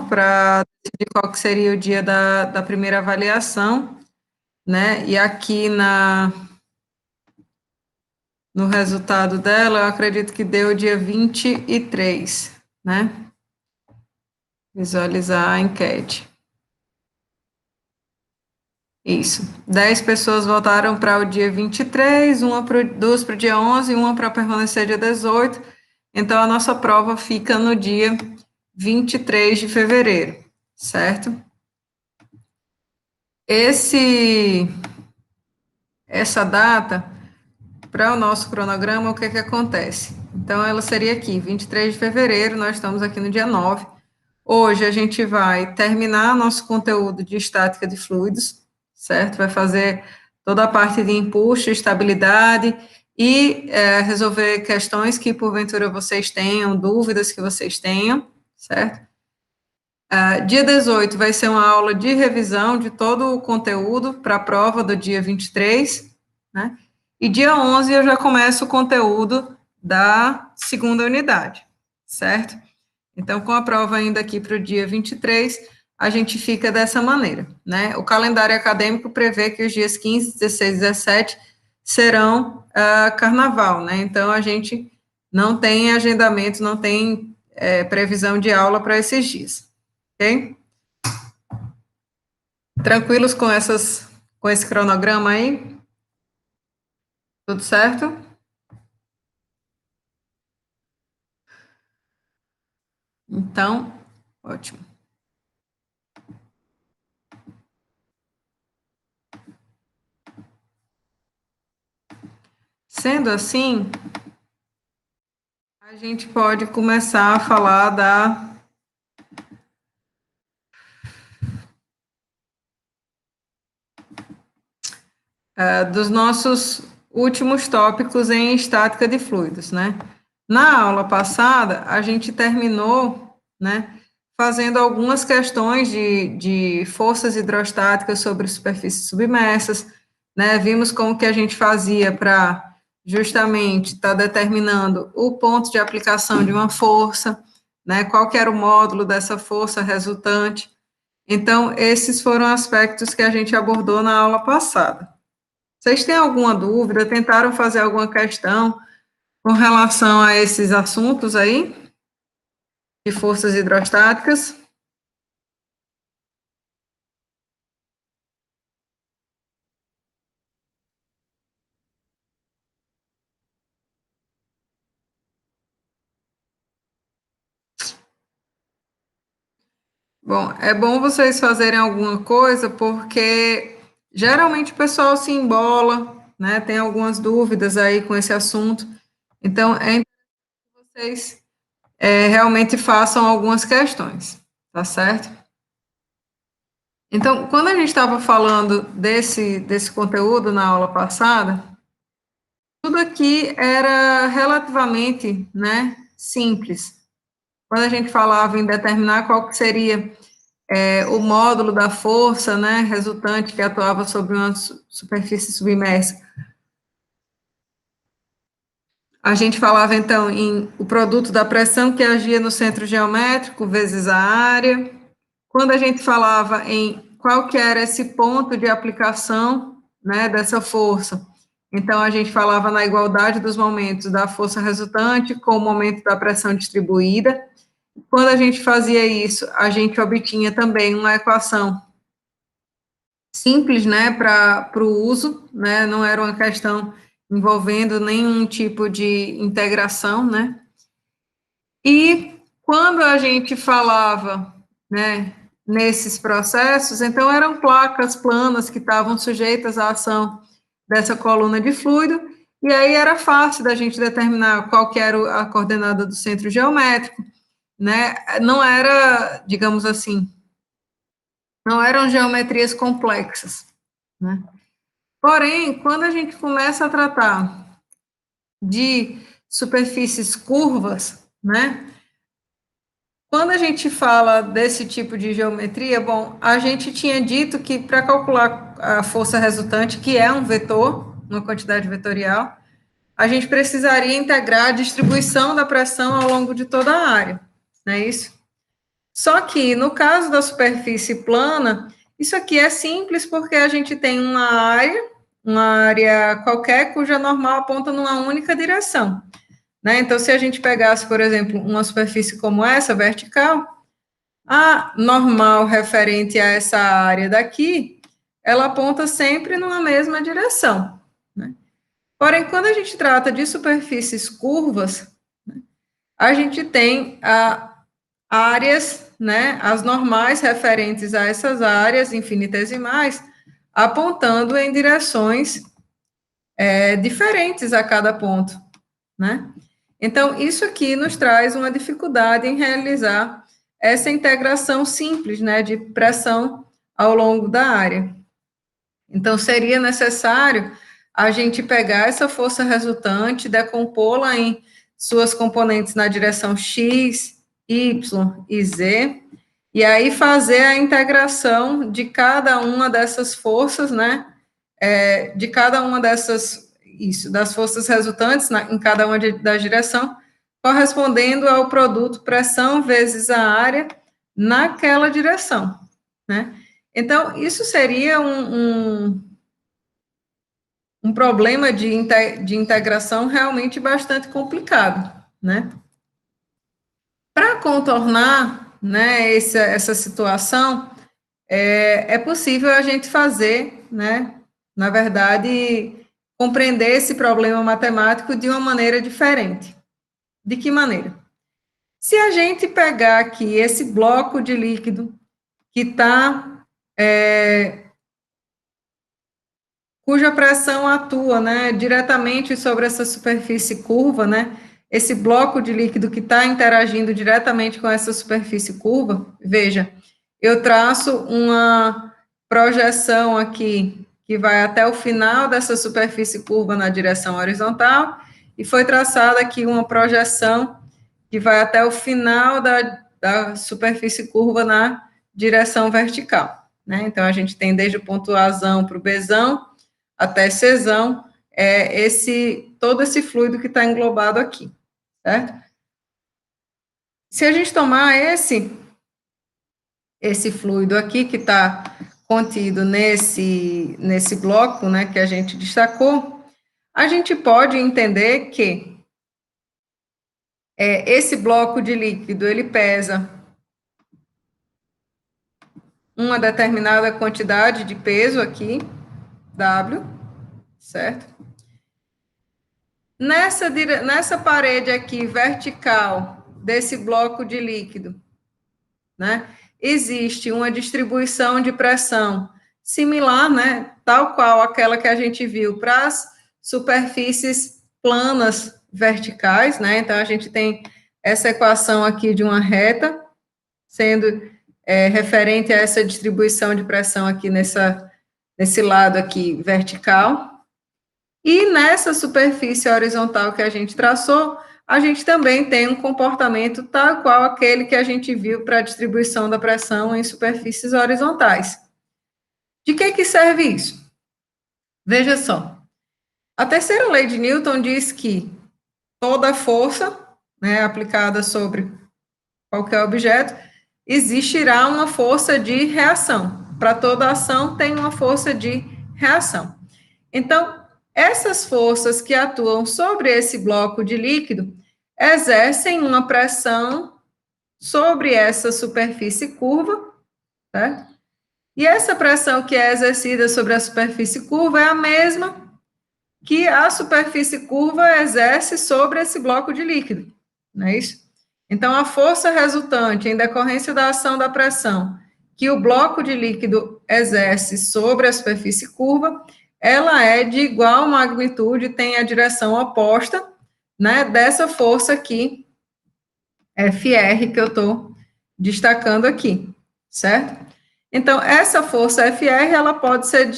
para decidir qual que seria o dia da primeira avaliação, né? E aqui no resultado dela, eu acredito que deu o dia 23, né? Visualizar a enquete. Isso. 10 pessoas votaram para o dia 23, duas para o dia 11 e uma para permanecer dia 18. Então, a nossa prova fica no dia 23 de fevereiro, certo? Essa data, para o nosso cronograma, o que acontece? Então, ela seria aqui, 23 de fevereiro, nós estamos aqui no dia 9. Hoje, a gente vai terminar nosso conteúdo de estática de fluidos, certo? Vai fazer toda a parte de empuxo, estabilidade e resolver questões que, porventura, vocês tenham, dúvidas que vocês tenham, certo? Dia 18 vai ser uma aula de revisão de todo o conteúdo para a prova do dia 23, né? E dia 11 eu já começo o conteúdo da segunda unidade, certo? Então, com a prova ainda aqui para o dia 23, a gente fica dessa maneira, né? O calendário acadêmico prevê que os dias 15, 16 e 17 serão carnaval, né? Então, a gente não tem agendamento, não tem previsão de aula para esses dias, ok? Tranquilos com esse cronograma aí? Tudo certo? Então, ótimo. Sendo assim, a gente pode começar a falar dos nossos últimos tópicos em estática de fluidos, né? Na aula passada, a gente terminou, né, fazendo algumas questões de forças hidrostáticas sobre superfícies submersas, né? Vimos como que a gente fazia para justamente estar determinando o ponto de aplicação de uma força, né? Qual que era o módulo dessa força resultante. Então, esses foram aspectos que a gente abordou na aula passada. Vocês têm alguma dúvida? Tentaram fazer alguma questão com relação a esses assuntos aí, de forças hidrostáticas? Bom, é bom vocês fazerem alguma coisa, porque geralmente o pessoal se embola, né? Tem algumas dúvidas aí com esse assunto. Então, é importante que vocês realmente façam algumas questões, tá certo? Então, quando a gente estava falando desse conteúdo na aula passada, tudo aqui era relativamente, né, simples. Quando a gente falava em determinar qual que seria o módulo da força, né, resultante que atuava sobre uma superfície submersa, a gente falava, então, em o produto da pressão que agia no centro geométrico vezes a área. Quando a gente falava em qual que era esse ponto de aplicação, né, dessa força, então a gente falava na igualdade dos momentos da força resultante com o momento da pressão distribuída. Quando a gente fazia isso, a gente obtinha também uma equação simples, né, para o uso, né, não era uma questão envolvendo nenhum tipo de integração, né. E quando a gente falava, né, nesses processos, então eram placas planas que estavam sujeitas à ação dessa coluna de fluido, e aí era fácil da gente determinar qual que era a coordenada do centro geométrico, né, não era, digamos assim, não eram geometrias complexas, né. Porém, quando a gente começa a tratar de superfícies curvas, né, quando a gente fala desse tipo de geometria, bom, a gente tinha dito que para calcular a força resultante, que é um vetor, uma quantidade vetorial, a gente precisaria integrar a distribuição da pressão ao longo de toda a área, não é isso? Só que, no caso da superfície plana, isso aqui é simples porque a gente tem uma área qualquer cuja normal aponta numa única direção, né? Então, se a gente pegasse, por exemplo, uma superfície como essa, vertical, a normal referente a essa área daqui, ela aponta sempre numa mesma direção, né? Porém, quando a gente trata de superfícies curvas, a gente tem áreas, né, as normais referentes a essas áreas infinitesimais, apontando em direções diferentes a cada ponto, né? Então, isso aqui nos traz uma dificuldade em realizar essa integração simples, né, de pressão ao longo da área. Então, seria necessário a gente pegar essa força resultante, decompô-la em suas componentes na direção x, y e z, e aí fazer a integração de cada uma dessas forças, né, de cada uma das forças resultantes em cada uma da direção, correspondendo ao produto pressão vezes a área naquela direção, né? Então, isso seria um problema de integração realmente bastante complicado, né? Para contornar, né, essa situação, é possível a gente fazer, né, na verdade, compreender esse problema matemático de uma maneira diferente. De que maneira? Se a gente pegar aqui esse bloco de líquido que está cuja pressão atua, né, diretamente sobre essa superfície curva, né, esse bloco de líquido que está interagindo diretamente com essa superfície curva, veja, eu traço uma projeção aqui que vai até o final dessa superfície curva na direção horizontal, e foi traçada aqui uma projeção que vai até o final da superfície curva na direção vertical, né? Então, a gente tem desde o ponto Azão para o Bzão, até Czão, todo esse fluido que está englobado aqui, certo? Se a gente tomar esse fluido aqui que está contido nesse bloco, né, que a gente destacou, a gente pode entender que esse bloco de líquido, ele pesa uma determinada quantidade de peso aqui, W, certo? Nessa parede aqui, vertical, desse bloco de líquido, né, existe uma distribuição de pressão similar, né, tal qual aquela que a gente viu para as superfícies planas verticais, né, então a gente tem essa equação aqui de uma reta, sendo referente a essa distribuição de pressão aqui nesse lado aqui vertical. E nessa superfície horizontal que a gente traçou, a gente também tem um comportamento tal qual aquele que a gente viu para a distribuição da pressão em superfícies horizontais. De que serve isso? Veja só. A terceira lei de Newton diz que toda força, né, aplicada sobre qualquer objeto, existirá uma força de reação. Para toda ação, tem uma força de reação. Então, essas forças que atuam sobre esse bloco de líquido exercem uma pressão sobre essa superfície curva, certo? E essa pressão que é exercida sobre a superfície curva é a mesma que a superfície curva exerce sobre esse bloco de líquido, não é isso? Então, a força resultante em decorrência da ação da pressão que o bloco de líquido exerce sobre a superfície curva, ela é de igual magnitude, tem a direção oposta, né, dessa força aqui, FR, que eu estou destacando aqui, certo? Então, essa força FR, ela pode ser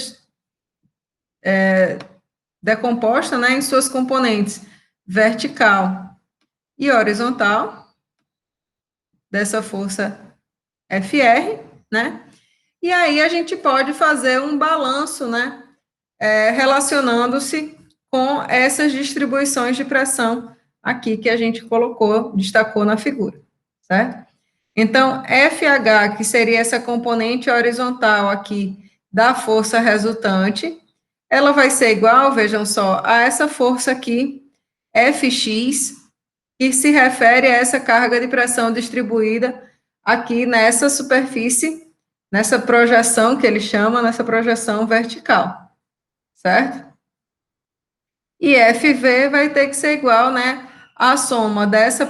decomposta, né, em suas componentes vertical e horizontal, dessa força FR, né? E aí a gente pode fazer um balanço, né, relacionando-se com essas distribuições de pressão aqui que a gente destacou na figura, certo? Então, FH, que seria essa componente horizontal aqui da força resultante, ela vai ser igual, vejam só, a essa força aqui, Fx, que se refere a essa carga de pressão distribuída aqui nessa superfície, nessa projeção que ele chama, nessa projeção vertical, certo? E FV vai ter que ser igual, né, à soma dessa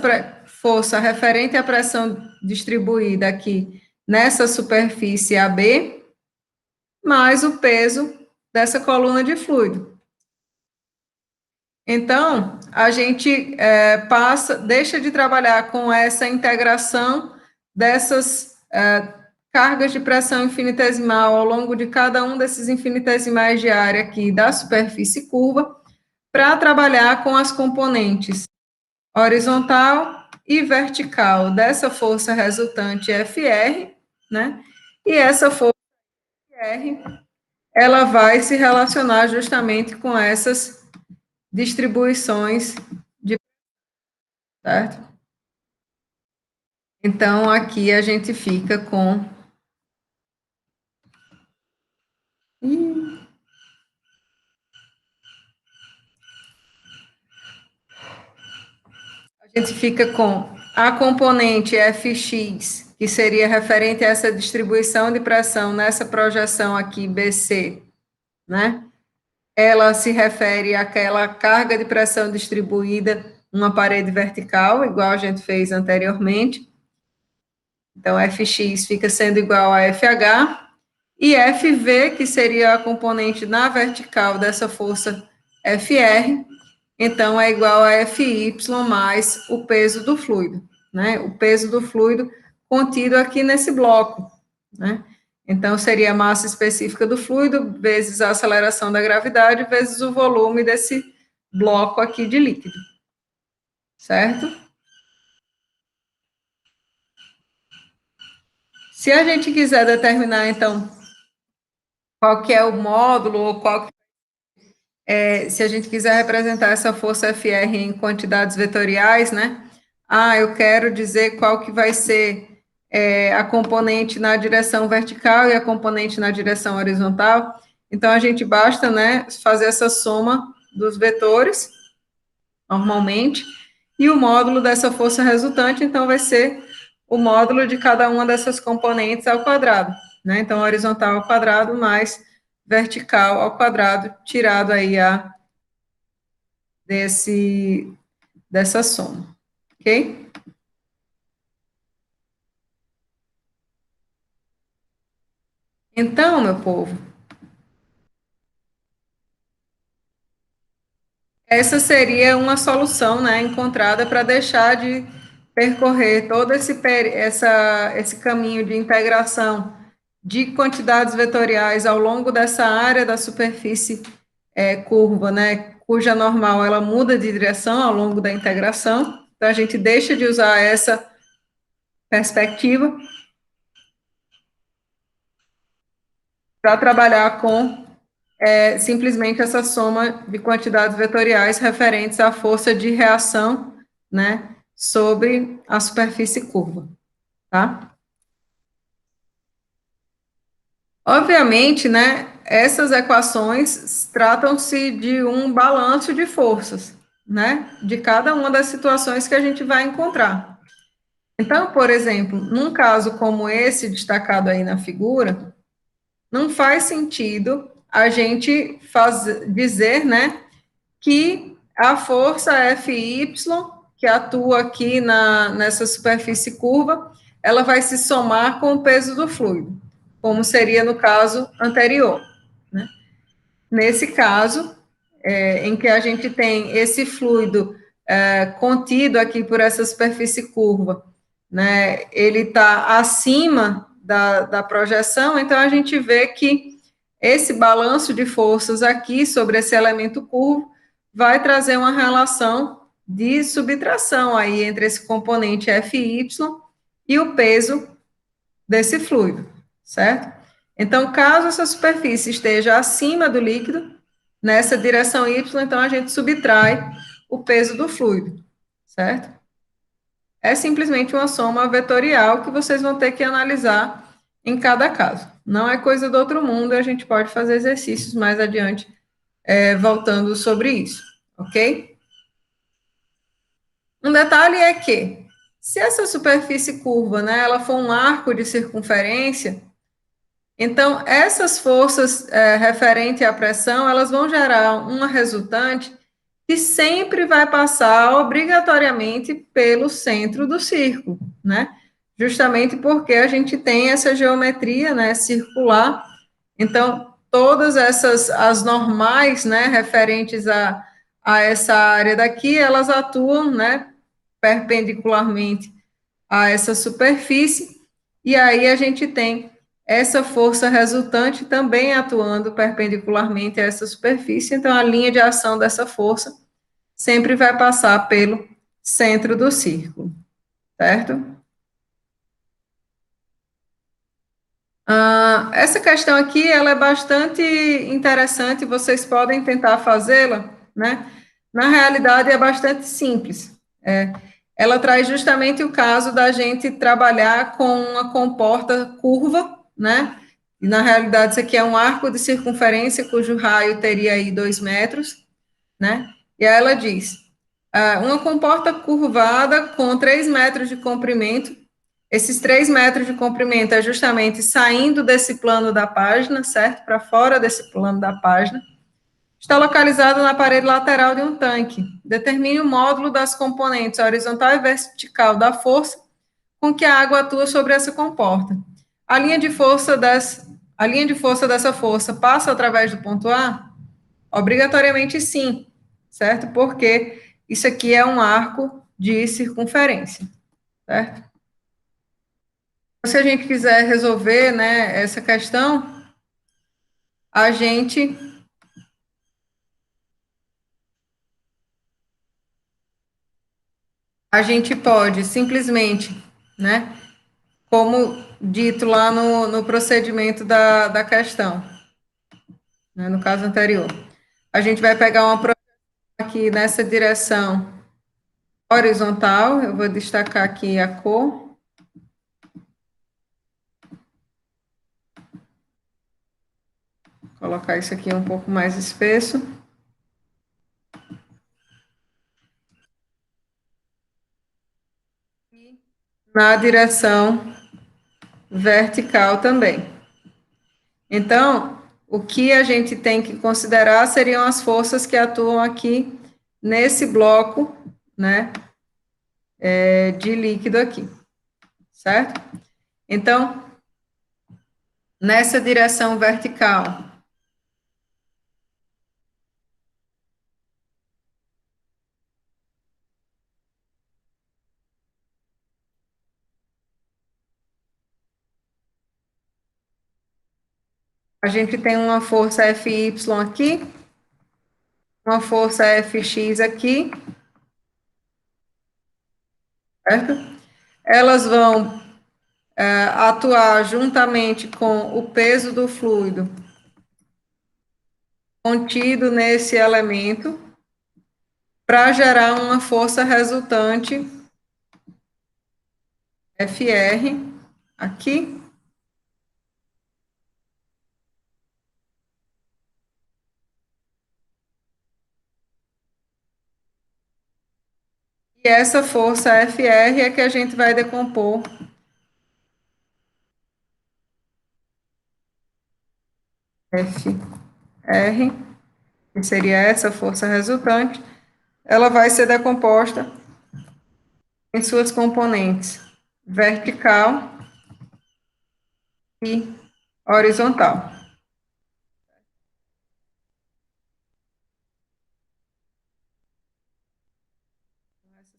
força referente à pressão distribuída aqui nessa superfície AB, mais o peso dessa coluna de fluido. Então, a gente deixa de trabalhar com essa integração dessas cargas de pressão infinitesimal ao longo de cada um desses infinitesimais de área aqui da superfície curva, para trabalhar com as componentes horizontal e vertical dessa força resultante FR, né? E essa força FR, ela vai se relacionar justamente com essas distribuições de, certo? Então, aqui a gente fica com a gente fica com a componente Fx, que seria referente a essa distribuição de pressão nessa projeção aqui BC, né? Ela se refere àquela carga de pressão distribuída numa parede vertical, igual a gente fez anteriormente. Então, Fx fica sendo igual a FH, e Fv, que seria a componente na vertical dessa força Fr, então é igual a Fy mais o peso do fluido, né? O peso do fluido contido aqui nesse bloco, né? Então, seria a massa específica do fluido vezes a aceleração da gravidade vezes o volume desse bloco aqui de líquido, certo? Se a gente quiser determinar, então, qual que é o módulo, ou se a gente quiser representar essa força FR em quantidades vetoriais, né? Eu quero dizer qual que vai ser a componente na direção vertical e a componente na direção horizontal. Então, a gente basta, né, fazer essa soma dos vetores, normalmente, e o módulo dessa força resultante, então, vai ser o módulo de cada uma dessas componentes ao quadrado, né? Então, horizontal ao quadrado mais vertical ao quadrado, tirado aí dessa soma, ok? Então, meu povo, essa seria uma solução, né, encontrada para deixar de percorrer todo esse caminho de integração de quantidades vetoriais ao longo dessa área da superfície curva, né, cuja normal ela muda de direção ao longo da integração. Então, a gente deixa de usar essa perspectiva para trabalhar com simplesmente essa soma de quantidades vetoriais referentes à força de reação, né, sobre a superfície curva, tá? Obviamente, né, essas equações tratam-se de um balanço de forças, né, de cada uma das situações que a gente vai encontrar. Então, por exemplo, num caso como esse destacado aí na figura, não faz sentido a gente dizer, né, que a força Fy, que atua aqui nessa superfície curva, ela vai se somar com o peso do fluido, como seria no caso anterior, né? Nesse caso, em que a gente tem esse fluido contido aqui por essa superfície curva, né, ele está acima da projeção, então a gente vê que esse balanço de forças aqui sobre esse elemento curvo vai trazer uma relação de subtração aí entre esse componente Fy e o peso desse fluido, certo? Então, caso essa superfície esteja acima do líquido, nessa direção Y, então a gente subtrai o peso do fluido, certo? é simplesmente uma soma vetorial que vocês vão ter que analisar em cada caso. Não é coisa do outro mundo, a gente pode fazer exercícios mais adiante, voltando sobre isso, ok? Um detalhe é que, se essa superfície curva, né, ela for um arco de circunferência, então essas forças referente à pressão, elas vão gerar uma resultante que sempre vai passar obrigatoriamente pelo centro do círculo, né? Justamente porque a gente tem essa geometria, né, circular. Então, todas as normais, né, referentes a essa área daqui, elas atuam, né, perpendicularmente a essa superfície, e aí a gente tem essa força resultante também atuando perpendicularmente a essa superfície, então a linha de ação dessa força sempre vai passar pelo centro do círculo, certo? Essa questão aqui, ela é bastante interessante, vocês podem tentar fazê-la, né? Na realidade, é bastante simples. Ela traz justamente o caso da gente trabalhar com uma comporta curva, né? E, na realidade, isso aqui é um arco de circunferência cujo raio teria aí 2 metros, né? E aí ela diz, uma comporta curvada com 3 metros de comprimento. Esses 3 metros de comprimento é justamente saindo desse plano da página, certo? Para fora desse plano da página. Está localizada na parede lateral de um tanque. Determine o módulo das componentes horizontal e vertical da força com que a água atua sobre essa comporta. A linha de força dessa força passa através do ponto A? Obrigatoriamente sim, certo? Porque isso aqui é um arco de circunferência, certo? Se a gente quiser resolver, né, essa questão, a gente pode simplesmente, né, como dito lá no procedimento da questão, né, no caso anterior, a gente vai pegar uma projeção aqui nessa direção horizontal, eu vou destacar aqui a cor, colocar isso aqui um pouco mais espesso. Na direção vertical também. Então, o que a gente tem que considerar seriam as forças que atuam aqui nesse bloco, né, de líquido aqui, certo? Então, nessa direção vertical, a gente tem uma força Fy aqui, uma força Fx aqui, certo? Elas vão atuar juntamente com o peso do fluido contido nesse elemento para gerar uma força resultante FR aqui. E essa força FR é que a gente vai decompor FR, que seria essa força resultante, ela vai ser decomposta em suas componentes vertical e horizontal.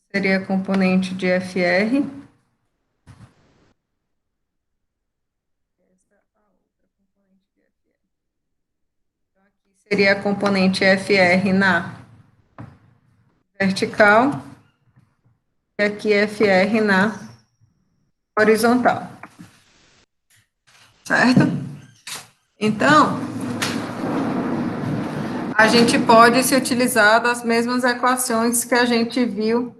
Seria a componente de FR. Seria a componente FR na vertical e aqui FR na horizontal. Certo? Então, a gente pode se utilizar das mesmas equações que a gente viu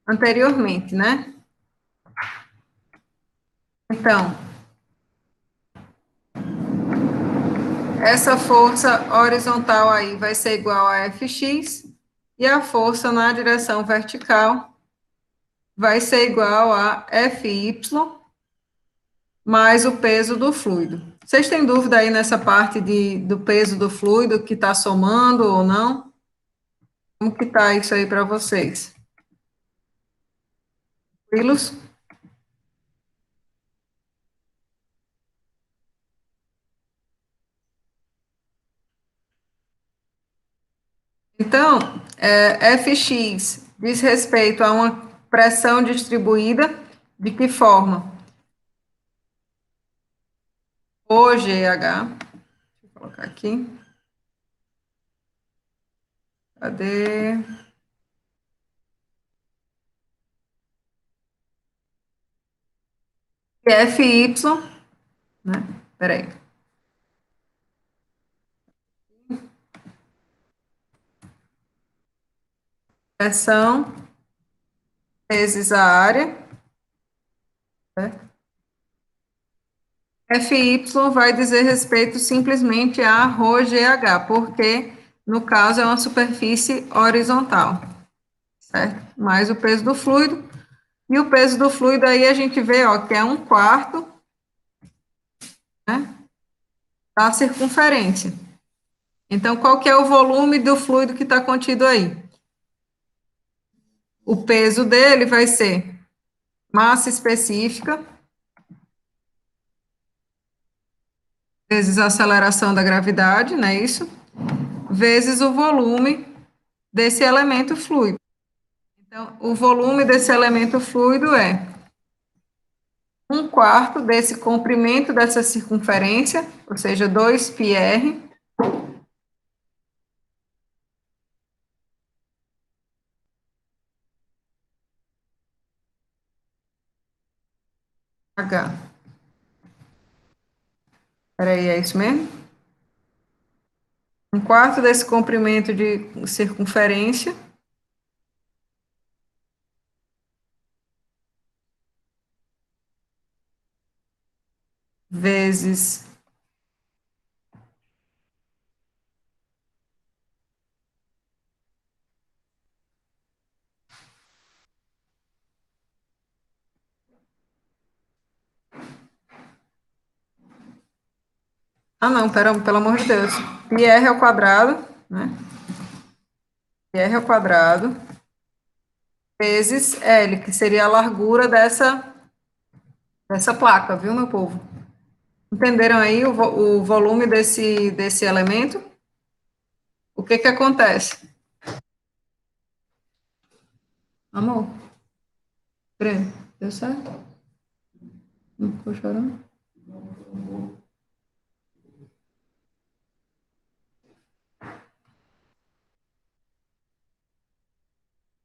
anteriormente, né? Então, essa força horizontal aí vai ser igual a Fx, e a força na direção vertical vai ser igual a Fy mais o peso do fluido. Vocês têm dúvida aí nessa parte do peso do fluido, que está somando ou não? Como que está isso aí para vocês? Tranquilos? Então, Fx diz respeito a uma pressão distribuída, de que forma? OGH, deixa eu colocar aqui, cadê? Fy, né? Peraí. Pressão vezes a área, certo? Fy vai dizer respeito simplesmente a ρgh, porque, no caso, é uma superfície horizontal, certo? Mais o peso do fluido. E o peso do fluido aí a gente vê, ó, que é 1/4, né, da circunferência. Então, qual que é o volume do fluido que está contido aí? O peso dele vai ser massa específica vezes a aceleração da gravidade, não é isso? Vezes o volume desse elemento fluido. Então, o volume desse elemento fluido é 1/4 desse comprimento dessa circunferência, ou seja, 2πr, h. Peraí, é isso mesmo? 1/4 desse comprimento de circunferência vezes. Ah, não, pelo amor de Deus. πr ao quadrado, né? πr ao quadrado vezes L, que seria a largura dessa placa, viu, meu povo? Entenderam aí o volume desse elemento? O que que acontece? Amor, Breno, deu certo? Não ficou chorando?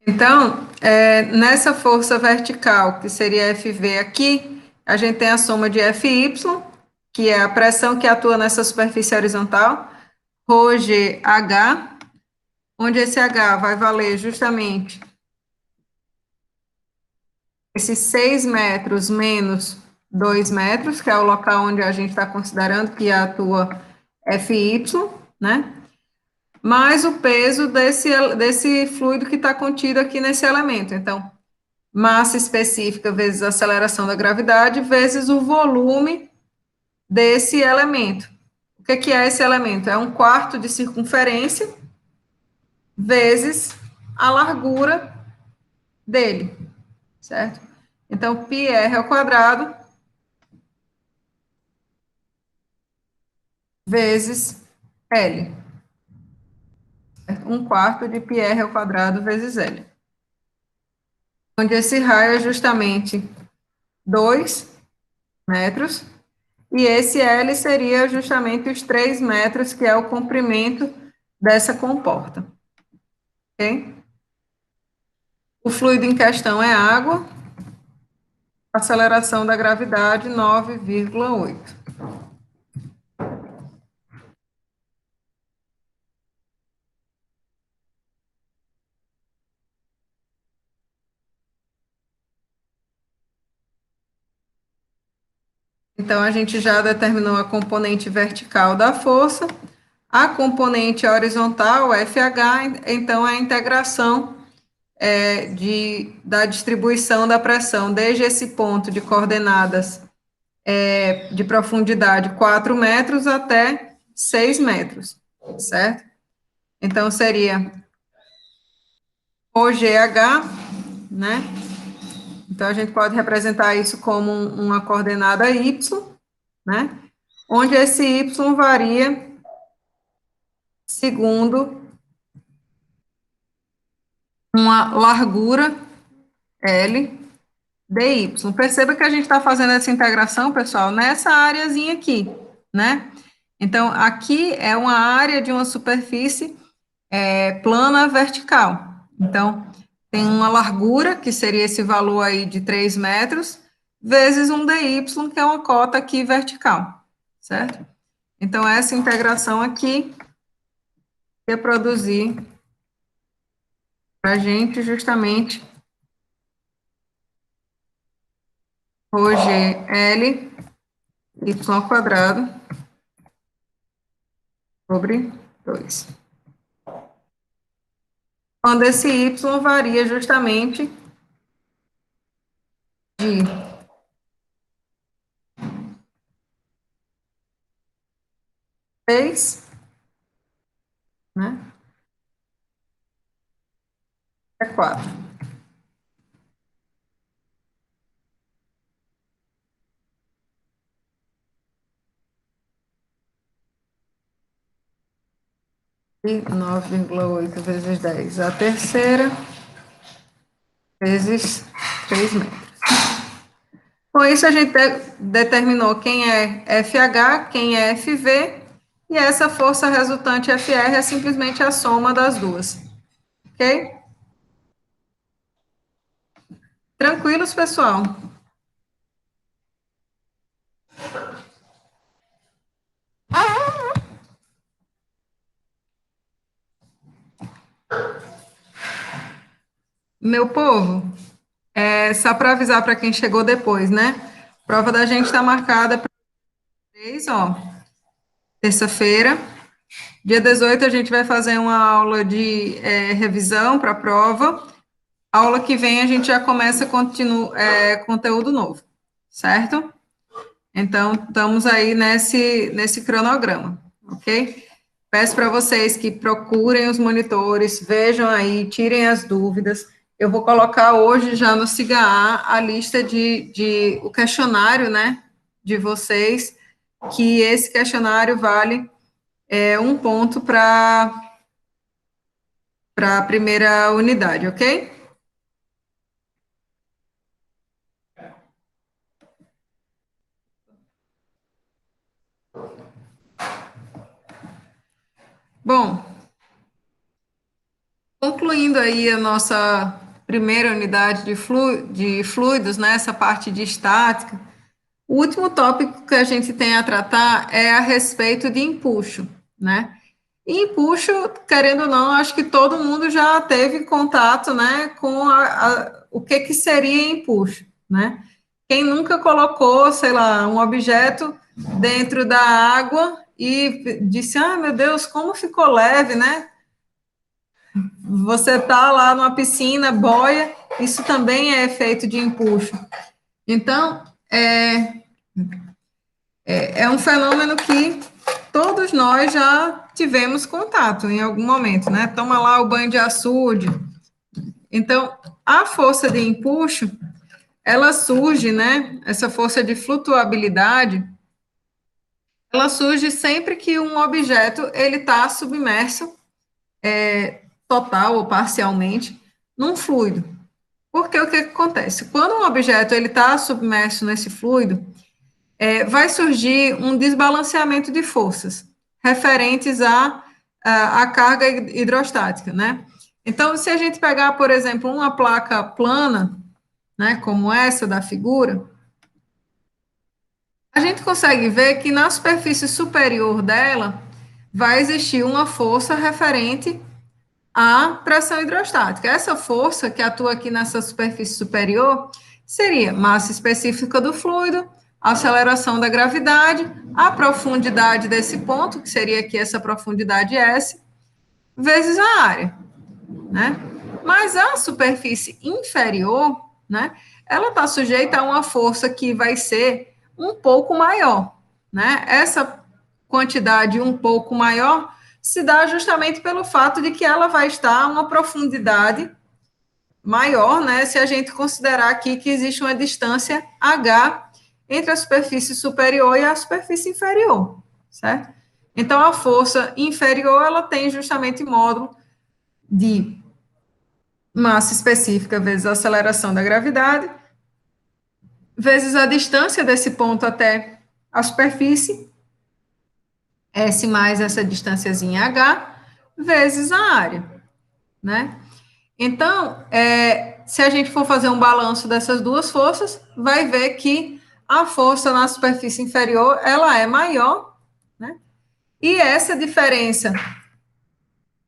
Então, nessa força vertical, que seria Fv aqui, a gente tem a soma de Fy, que é a pressão que atua nessa superfície horizontal, ρgh, onde esse H vai valer justamente esses 6 metros menos 2 metros, que é o local onde a gente está considerando que atua Fy, né? Mais o peso desse fluido que está contido aqui nesse elemento. Então, massa específica vezes a aceleração da gravidade, vezes o volume desse elemento. O que é esse elemento? É 1/4 de circunferência vezes a largura dele, certo? Então, πr ao quadrado vezes L. 1/4 de πr ao quadrado vezes L. Onde esse raio é justamente 2 metros, e esse L seria justamente os 3 metros, que é o comprimento dessa comporta. Ok? O fluido em questão é água, aceleração da gravidade 9,8. Então, a gente já determinou a componente vertical da força, a componente horizontal, FH, então, é a integração da distribuição da pressão desde esse ponto de coordenadas de profundidade 4 metros até 6 metros, certo? Então, seria OGH, né? Então, a gente pode representar isso como uma coordenada Y, né? Onde esse Y varia segundo uma largura L dy. Perceba que a gente está fazendo essa integração, pessoal, nessa areazinha aqui, né? Então, aqui é uma área de uma superfície plana vertical. Então, tem uma largura, que seria esse valor aí de 3 metros, vezes um dy, que é uma cota aqui vertical, certo? Então, essa integração aqui ia produzir para a gente justamente OGL y quadrado sobre 2. Quando esse y varia justamente de 3, né, é 4. E 9,8 vezes 10 a terceira, vezes 3 metros. Com isso, a gente determinou quem é FH, quem é FV, e essa força resultante FR é simplesmente a soma das duas. Ok? Tranquilos, pessoal? Meu povo, só para avisar para quem chegou depois, né? A prova da gente está marcada para 3, ó, terça-feira. Dia 18 a gente vai fazer uma aula de revisão para a prova. Aula que vem a gente já começa conteúdo novo, certo? Então, estamos aí nesse cronograma, ok? Peço para vocês que procurem os monitores, vejam aí, tirem as dúvidas. Eu vou colocar hoje já no SIGA a lista de o questionário, né, de vocês, que esse questionário vale 1 ponto para a primeira unidade, ok? Bom, concluindo aí a nossa primeira unidade de fluidos, né, essa parte de estática, o último tópico que a gente tem a tratar é a respeito de empuxo, né? E empuxo, querendo ou não, acho que todo mundo já teve contato, né, com o que seria empuxo, né? Quem nunca colocou, sei lá, um objeto dentro da água e disse, ah, meu Deus, como ficou leve, né? Você tá lá numa piscina, boia, isso também é efeito de empuxo. Então, é um fenômeno que todos nós já tivemos contato em algum momento, né? Toma lá o banho de açude. Então, a força de empuxo, ela surge, né? Essa força de flutuabilidade, ela surge sempre que um objeto ele está submerso, total ou parcialmente, num fluido. Porque o que acontece? Quando um objeto ele está submerso nesse fluido, vai surgir um desbalanceamento de forças referentes à carga hidrostática, né? Então, se a gente pegar, por exemplo, uma placa plana, né, como essa da figura, a gente consegue ver que na superfície superior dela vai existir uma força referente à pressão hidrostática. Essa força que atua aqui nessa superfície superior seria massa específica do fluido, a aceleração da gravidade, a profundidade desse ponto, que seria aqui essa profundidade S, vezes a área, né? Mas a superfície inferior, né, ela está sujeita a uma força que vai ser um pouco maior, né? Essa quantidade um pouco maior se dá justamente pelo fato de que ela vai estar a uma profundidade maior, né? Se a gente considerar aqui que existe uma distância H entre a superfície superior e a superfície inferior, certo? Então, a força inferior, ela tem justamente módulo de massa específica vezes a aceleração da gravidade, vezes a distância desse ponto até a superfície, S mais essa distânciazinha H, vezes a área, né? Então, se a gente for fazer um balanço dessas duas forças, vai ver que a força na superfície inferior, ela é maior, né? E essa diferença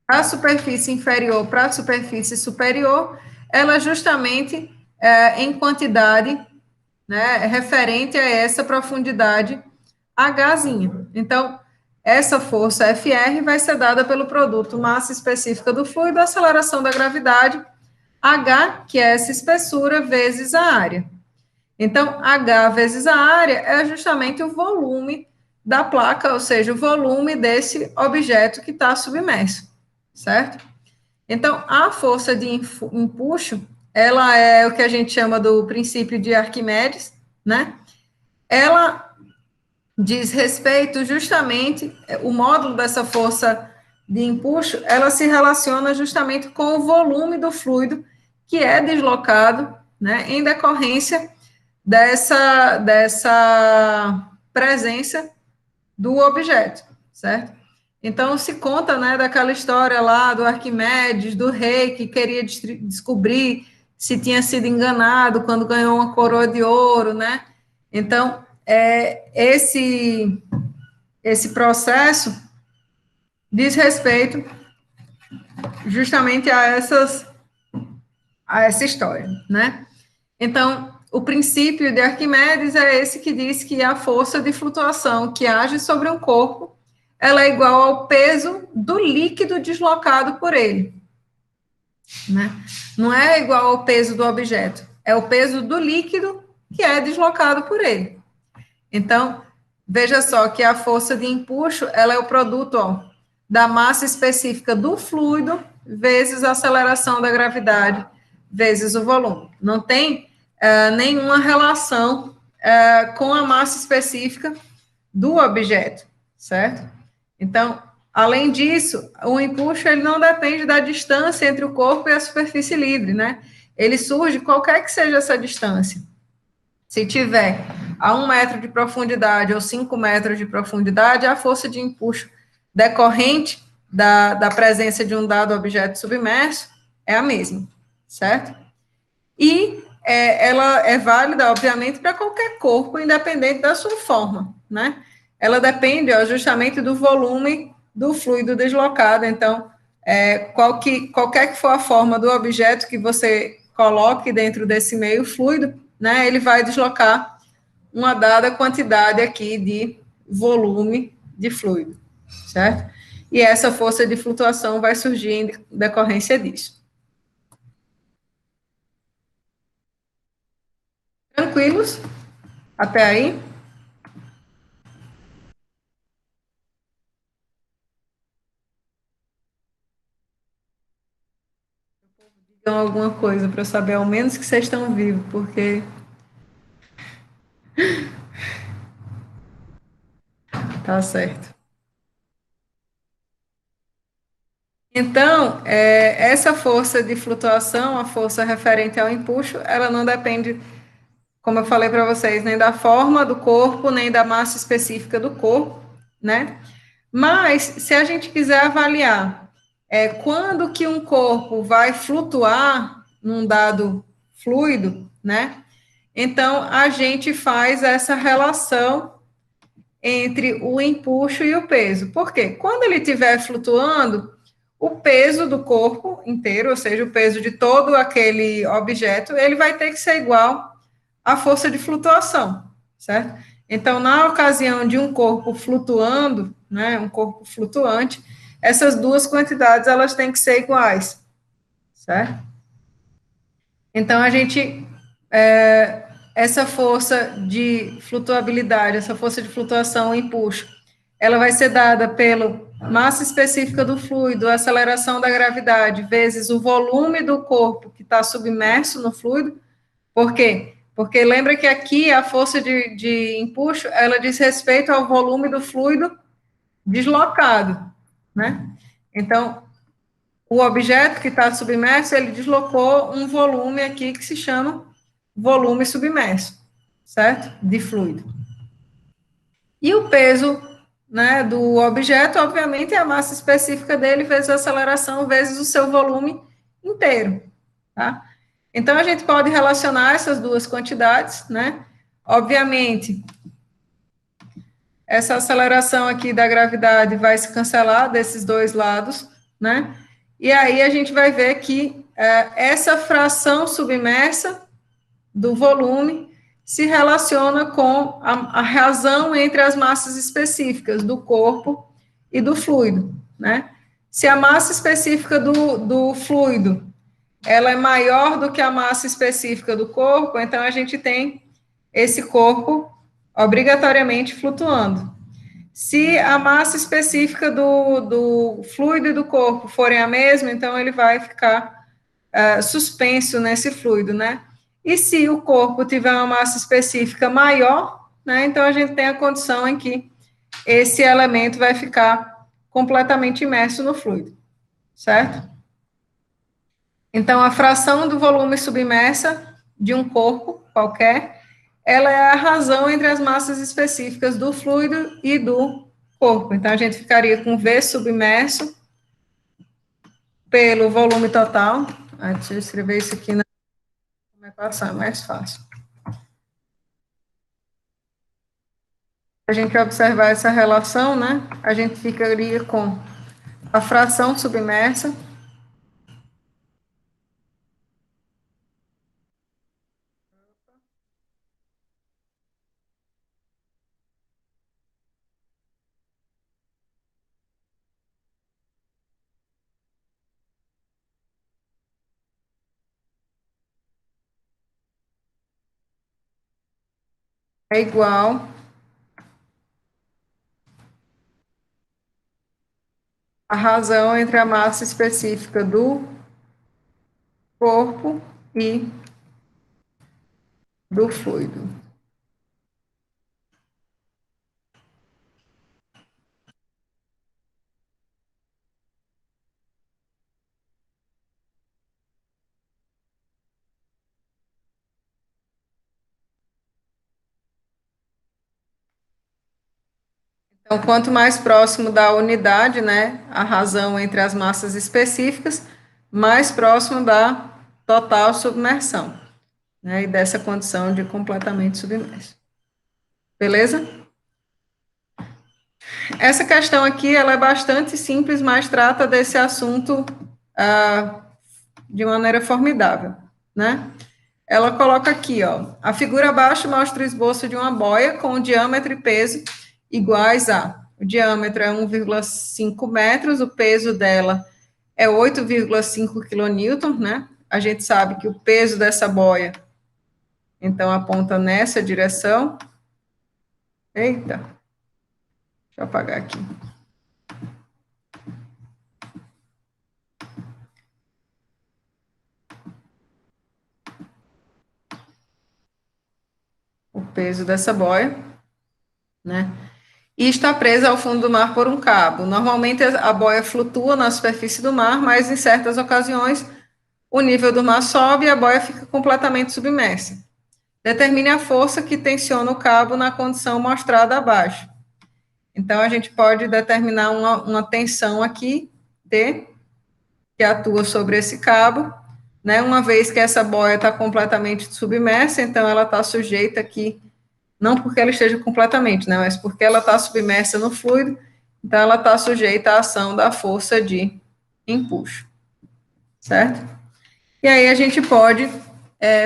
da superfície inferior para a superfície superior, ela justamente em quantidade, né, referente a essa profundidade Hzinha. Então, essa força FR vai ser dada pelo produto massa específica do fluido, aceleração da gravidade, H, que é essa espessura, vezes a área. Então, H vezes a área é justamente o volume da placa, ou seja, o volume desse objeto que está submerso, certo? Então, a força de empuxo, ela é o que a gente chama do princípio de Arquimedes, né? Ela diz respeito justamente, o módulo dessa força de empuxo, ela se relaciona justamente com o volume do fluido que é deslocado, né, em decorrência dessa presença do objeto, certo? Então, se conta, né, daquela história lá do Arquimedes, do rei que queria descobrir se tinha sido enganado quando ganhou uma coroa de ouro, né? Então, esse processo diz respeito justamente a essa história, né? Então, o princípio de Arquimedes é esse que diz que a força de flutuação que age sobre um corpo, ela é igual ao peso do líquido deslocado por ele, né? Não é igual ao peso do objeto, é o peso do líquido que é deslocado por ele. Então, veja só que a força de empuxo, ela é o produto, ó, da massa específica do fluido vezes a aceleração da gravidade vezes o volume. Não tem nenhuma relação com a massa específica do objeto, certo? Então, além disso, o empuxo ele não depende da distância entre o corpo e a superfície livre, né? Ele surge qualquer que seja essa distância. Se tiver a 1 metro de profundidade ou 5 metros de profundidade, a força de empuxo decorrente da presença de um dado objeto submerso é a mesma, certo? E ela é válida, obviamente, para qualquer corpo, independente da sua forma, né? Ela depende, ó, justamente do volume do fluido deslocado. Então, qualquer que for a forma do objeto que você coloque dentro desse meio fluido, né, ele vai deslocar uma dada quantidade aqui de volume de fluido, certo? E essa força de flutuação vai surgir em decorrência disso. Tranquilos? Até aí? Digam alguma coisa para eu saber ao menos que vocês estão vivos, porque tá certo. Então, essa força de flutuação, a força referente ao empuxo, ela não depende, como eu falei para vocês, nem da forma do corpo, nem da massa específica do corpo, né? Mas, se a gente quiser avaliar quando que um corpo vai flutuar num dado fluido, né? Então, a gente faz essa relação entre o empuxo e o peso. Por quê? Quando ele estiver flutuando, o peso do corpo inteiro, ou seja, o peso de todo aquele objeto, ele vai ter que ser igual à força de flutuação, certo? Então, na ocasião de um corpo flutuando, né, um corpo flutuante, essas duas quantidades, elas têm que ser iguais, certo? Então, a gente, essa força de flutuabilidade, essa força de flutuação, empuxo, ela vai ser dada pela massa específica do fluido, a aceleração da gravidade, vezes o volume do corpo que está submerso no fluido. Por quê? Porque lembra que aqui a força de empuxo, ela diz respeito ao volume do fluido deslocado, né? Então, o objeto que está submerso, ele deslocou um volume aqui que se chama volume submerso, certo? De fluido. E o peso, né, do objeto, obviamente, é a massa específica dele vezes a aceleração vezes o seu volume inteiro, tá? Então, a gente pode relacionar essas duas quantidades, né? Obviamente, essa aceleração aqui da gravidade vai se cancelar desses dois lados, né? E aí a gente vai ver que essa fração submersa do volume se relaciona com a razão entre as massas específicas do corpo e do fluido, né? Se a massa específica do fluido ela é maior do que a massa específica do corpo, então a gente tem esse corpo obrigatoriamente flutuando. Se a massa específica do fluido e do corpo forem a mesma, então ele vai ficar suspenso nesse fluido, né? E se o corpo tiver uma massa específica maior, né, então a gente tem a condição em que esse elemento vai ficar completamente imerso no fluido, certo? Então, a fração do volume submersa de um corpo qualquer, ela é a razão entre as massas específicas do fluido e do corpo. Então, a gente ficaria com V submerso pelo volume total. Deixa eu escrever isso aqui na equação, é mais fácil. A gente observar essa relação, né? A gente ficaria com a fração submersa é igual à razão entre a massa específica do corpo e do fluido. Então, quanto mais próximo da unidade, né, a razão entre as massas específicas, mais próximo da total submersão, né, e dessa condição de completamente submerso. Beleza? Essa questão aqui, ela é bastante simples, mas trata desse assunto de maneira formidável, né? Ela coloca aqui, ó, a figura abaixo mostra o esboço de uma boia com o diâmetro e peso iguais a, o diâmetro é 1,5 metros, o peso dela é 8,5 kN, né? A gente sabe que o peso dessa boia, então, aponta nessa direção. Eita, deixa eu apagar aqui. O peso dessa boia, né? E está presa ao fundo do mar por um cabo. Normalmente a boia flutua na superfície do mar, mas em certas ocasiões o nível do mar sobe e a boia fica completamente submersa. Determine a força que tensiona o cabo na condição mostrada abaixo. Então, a gente pode determinar uma tensão aqui, T, que atua sobre esse cabo, né? Uma vez que essa boia está completamente submersa, então ela está sujeita aqui, não porque ela esteja completamente, né? Mas porque ela está submersa no fluido, então ela está sujeita à ação da força de empuxo, certo? E aí a gente pode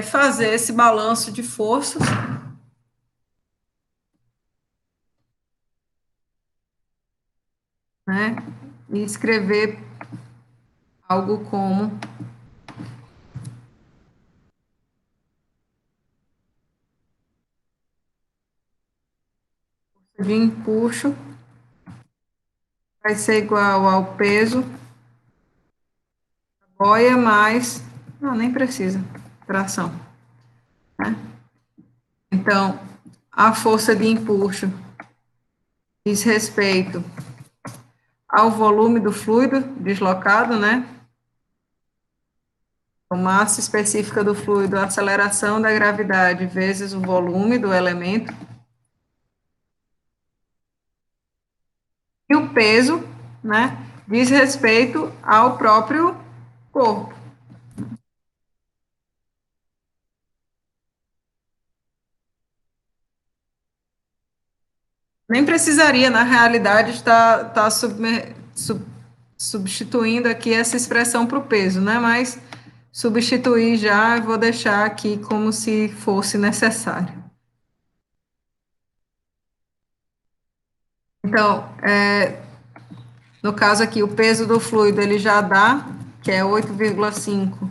fazer esse balanço de forças né? E escrever algo como de empuxo vai ser igual ao peso da boia mais, não, nem precisa, tração, né? Então, a força de empuxo diz respeito ao volume do fluido deslocado, né? A massa específica do fluido, a aceleração da gravidade vezes o volume do elemento. E o peso, né, diz respeito ao próprio corpo. Nem precisaria, na realidade, estar substituindo aqui essa expressão para o peso, né? Mas substituir já, vou deixar aqui como se fosse necessário. Então, no caso aqui, o peso do fluido ele já dá, que é 8,5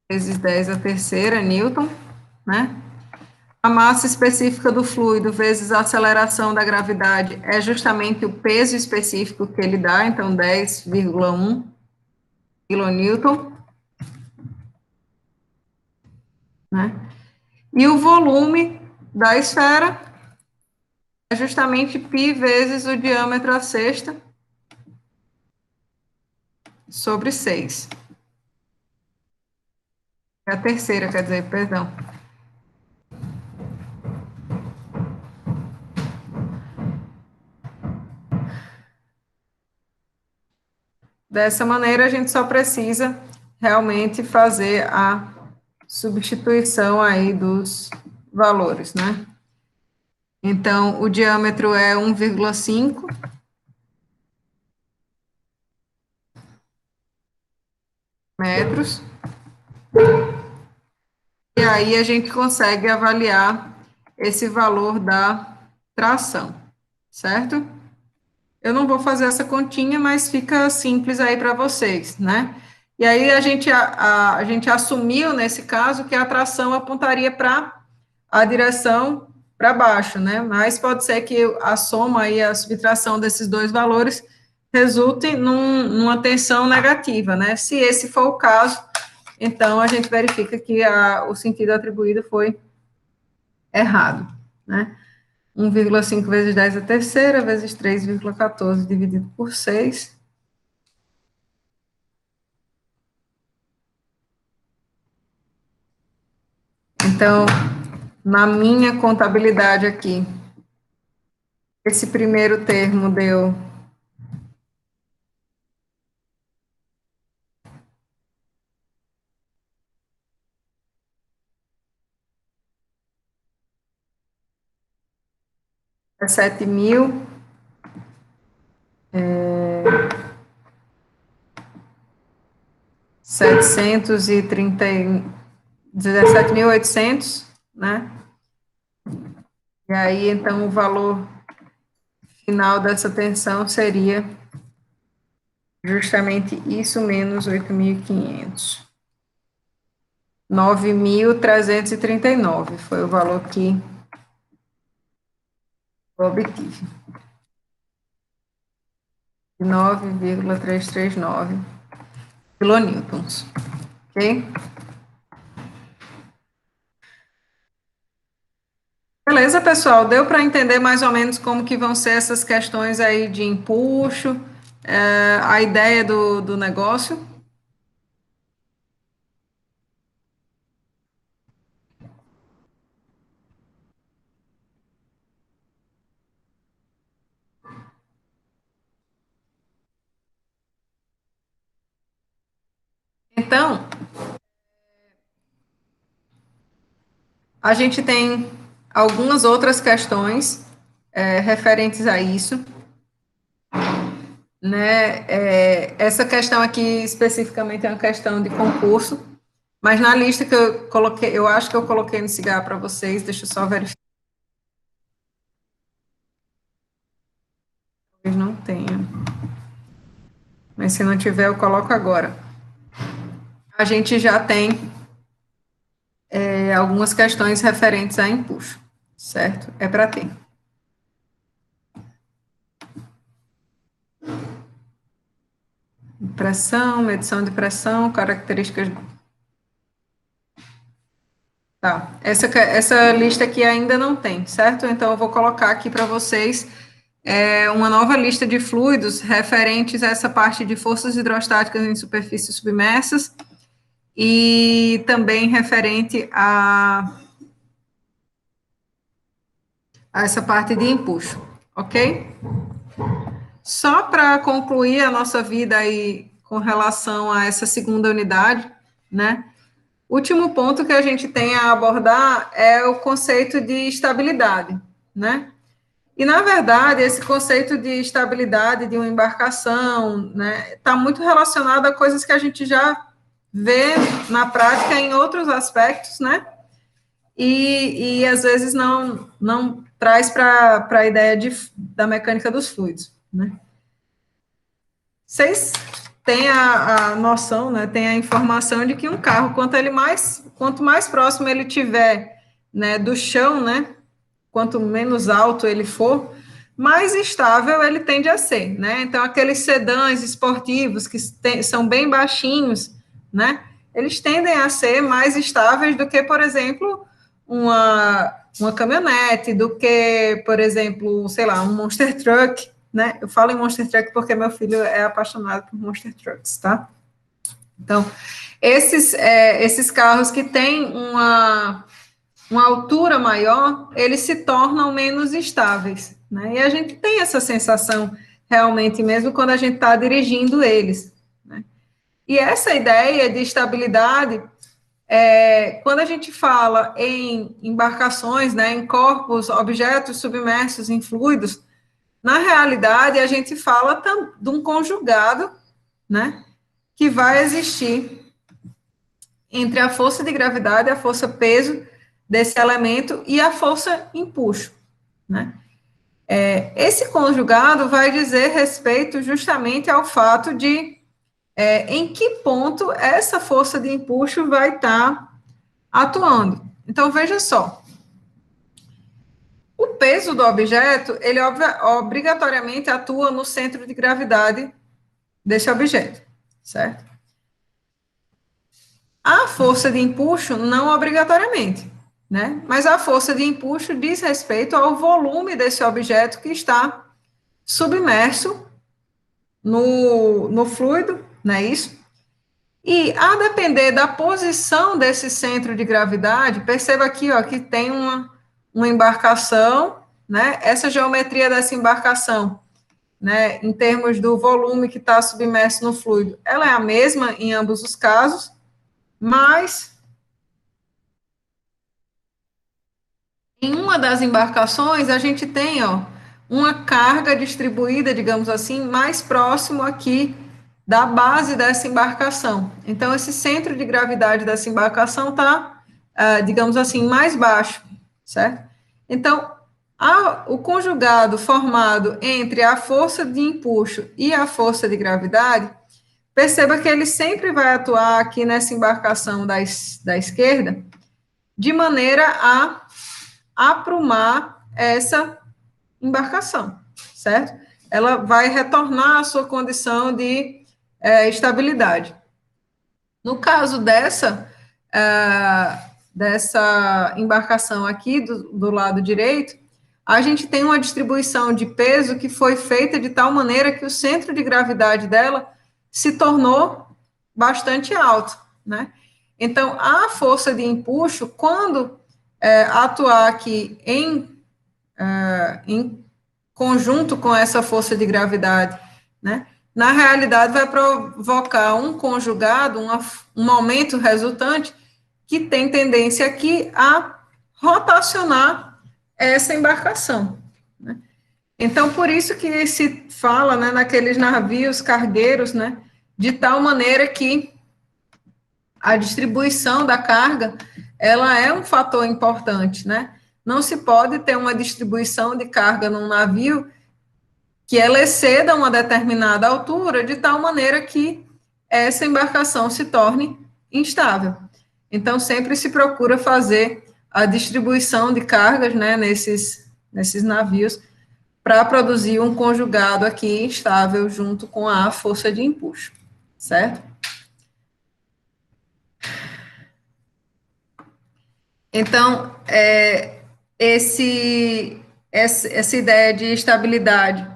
vezes 10 a terceira Newton, né? A massa específica do fluido vezes a aceleração da gravidade é justamente o peso específico que ele dá, então 10,1 kilonewton, né? E o volume da esfera é justamente π vezes o diâmetro à sexta sobre 6. É a terceira, quer dizer, perdão. Dessa maneira, a gente só precisa realmente fazer a substituição aí dos valores, né? Então, o diâmetro é 1,5 metros, e aí a gente consegue avaliar esse valor da tração, certo? Eu não vou fazer essa continha, mas fica simples aí para vocês, né? E aí a gente assumiu, nesse caso, que a tração apontaria para a direção para baixo, né? Mas pode ser que a soma e a subtração desses dois valores resulte numa tensão negativa, né? Se esse for o caso, então a gente verifica que o sentido atribuído foi errado, né? 1,5 vezes 10 a terceira, vezes 3,14 dividido por 6. Então, na minha contabilidade aqui, esse primeiro termo deu 17.800, né? E aí, então, o valor final dessa tensão seria justamente isso menos 8.500. 9.339 foi o valor que eu obtive. 9,339 kilonewtons, ok? Beleza, pessoal, deu para entender mais ou menos como que vão ser essas questões aí de empuxo, a ideia do negócio? Então, a gente tem algumas outras questões referentes a isso, né? Essa questão aqui especificamente é uma questão de concurso, mas na lista que eu coloquei, eu acho que eu coloquei no cigarro para vocês, deixa eu só verificar. Talvez mas se não tiver, eu coloco agora. A gente já tem algumas questões referentes a empuxo, certo? É para ter. Pressão, medição de pressão, características. Tá, essa lista aqui ainda não tem, certo? Então, eu vou colocar aqui para vocês uma nova lista de fluidos referentes a essa parte de forças hidrostáticas em superfícies submersas e também referente a essa parte de empuxo, ok? Só para concluir a nossa vida aí com relação a essa segunda unidade, né? Último ponto que a gente tem a abordar é o conceito de estabilidade, né? E, na verdade, esse conceito de estabilidade de uma embarcação, né, está muito relacionado a coisas que a gente já vê na prática em outros aspectos, né? E às vezes não traz para a ideia da mecânica dos fluidos, né? Vocês têm a noção, né, tem a informação de que um carro, quanto mais próximo ele tiver, né, do chão, né, quanto menos alto ele for, mais estável ele tende a ser, né? Então, aqueles sedãs esportivos que são bem baixinhos, né, eles tendem a ser mais estáveis do que, por exemplo, uma caminhonete, do que, por exemplo, sei lá, um Monster Truck, né? Eu falo em Monster Truck porque meu filho é apaixonado por Monster Trucks, tá? Então, esses carros que têm uma altura maior, eles se tornam menos estáveis, né? E a gente tem essa sensação realmente mesmo quando a gente está dirigindo eles, né? E essa ideia de estabilidade, quando a gente fala em embarcações, né, em corpos, objetos submersos em fluidos, na realidade a gente fala de um conjugado, né, que vai existir entre a força de gravidade, a força peso desse elemento e a força empuxo, né? Esse conjugado vai dizer respeito justamente ao fato de em que ponto essa força de empuxo vai estar atuando. Então, veja só, o peso do objeto, ele obrigatoriamente atua no centro de gravidade desse objeto, certo? A força de empuxo, não obrigatoriamente, né? Mas a força de empuxo diz respeito ao volume desse objeto que está submerso no fluido, não é isso? E a depender da posição desse centro de gravidade, perceba aqui, ó, que tem uma embarcação, né? Essa geometria dessa embarcação, né, em termos do volume que está submerso no fluido, ela é a mesma em ambos os casos, mas em uma das embarcações, a gente tem, ó, uma carga distribuída, digamos assim, mais próximo aqui da base dessa embarcação. Então, esse centro de gravidade dessa embarcação está, digamos assim, mais baixo, certo? Então, o conjugado formado entre a força de empuxo e a força de gravidade, perceba que ele sempre vai atuar aqui nessa embarcação da esquerda, de maneira a aprumar essa embarcação, certo? Ela vai retornar à sua condição de estabilidade. No caso dessa embarcação aqui do lado direito, a gente tem uma distribuição de peso que foi feita de tal maneira que o centro de gravidade dela se tornou bastante alto, né? Então, a força de empuxo, quando atuar aqui em conjunto com essa força de gravidade, né, na realidade vai provocar um conjugado, um aumento resultante que tem tendência aqui a rotacionar essa embarcação, né? Então, por isso que se fala, né, naqueles navios cargueiros, né, de tal maneira que a distribuição da carga, ela é um fator importante, né? Não se pode ter uma distribuição de carga num navio que ela exceda uma determinada altura, de tal maneira que essa embarcação se torne instável. Então, sempre se procura fazer a distribuição de cargas, né, nesses navios, para produzir um conjugado aqui instável junto com a força de empuxo, certo? Então, essa ideia de estabilidade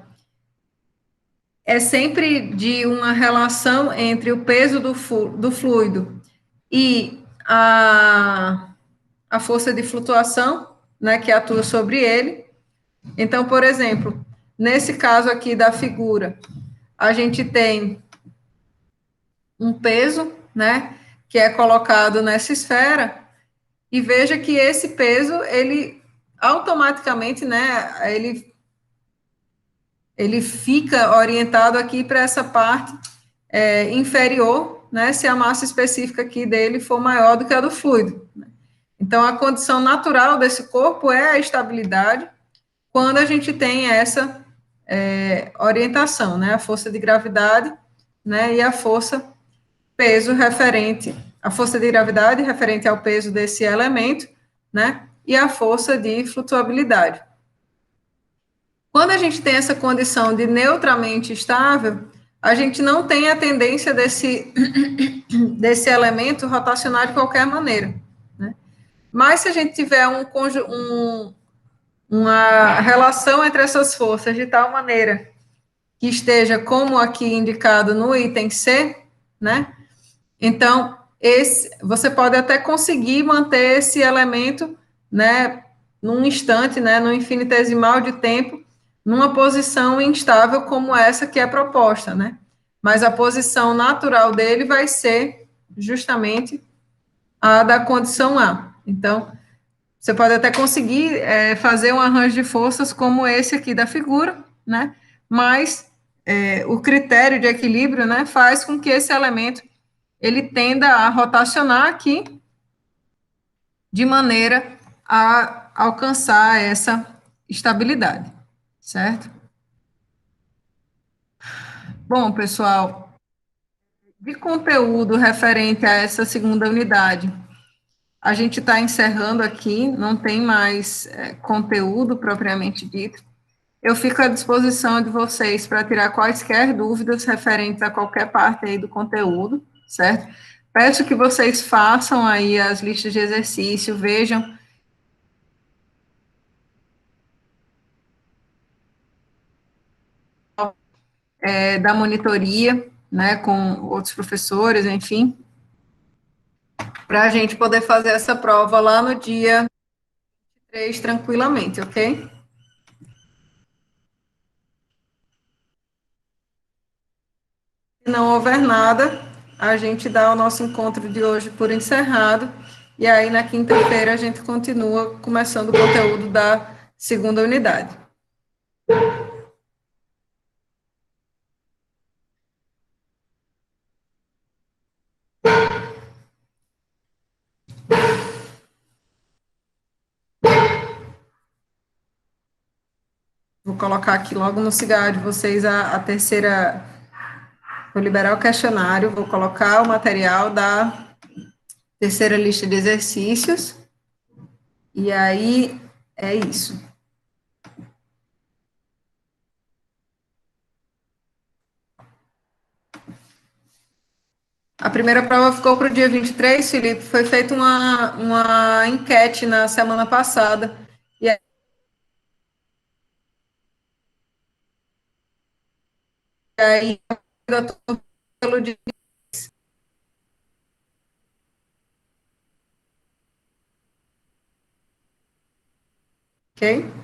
é sempre de uma relação entre o peso do fluido e a força de flutuação, né, que atua sobre ele. Então, por exemplo, nesse caso aqui da figura, a gente tem um peso, né, que é colocado nessa esfera, e veja que esse peso, ele automaticamente, né, ele fica orientado aqui para essa parte inferior, né, se a massa específica aqui dele for maior do que a do fluido. Então, a condição natural desse corpo é a estabilidade, quando a gente tem essa orientação, né, a força de gravidade, né, e a força peso referente, a força de gravidade referente ao peso desse elemento, né, e a força de flutuabilidade. Quando a gente tem essa condição de neutramente estável, a gente não tem a tendência desse elemento rotacionar de qualquer maneira, né? Mas se a gente tiver uma relação entre essas forças de tal maneira que esteja como aqui indicado no item C, né? Então, você pode até conseguir manter esse elemento, né, num instante, né, num infinitesimal de tempo, numa posição instável como essa que é proposta, né? Mas a posição natural dele vai ser justamente a da condição A. Então, você pode até conseguir fazer um arranjo de forças como esse aqui da figura, né? Mas o critério de equilíbrio, né, faz com que esse elemento ele tenda a rotacionar aqui de maneira a alcançar essa estabilidade, certo? Bom, pessoal, de conteúdo referente a essa segunda unidade, a gente está encerrando aqui, não tem mais conteúdo propriamente dito. Eu fico à disposição de vocês para tirar quaisquer dúvidas referentes a qualquer parte aí do conteúdo, certo? Peço que vocês façam aí as listas de exercício, vejam da monitoria, né, com outros professores, enfim, para a gente poder fazer essa prova lá no dia 3 tranquilamente, ok? Se não houver nada, a gente dá o nosso encontro de hoje por encerrado, e aí na quinta-feira a gente continua começando o conteúdo da segunda unidade. Vou colocar aqui logo no cigarro de vocês a terceira. Vou liberar o questionário, vou colocar o material da terceira lista de exercícios, e aí é isso. A primeira prova ficou para o dia 23, Felipe. Foi feita uma enquete na semana passada. E aí, pelo dia, ok?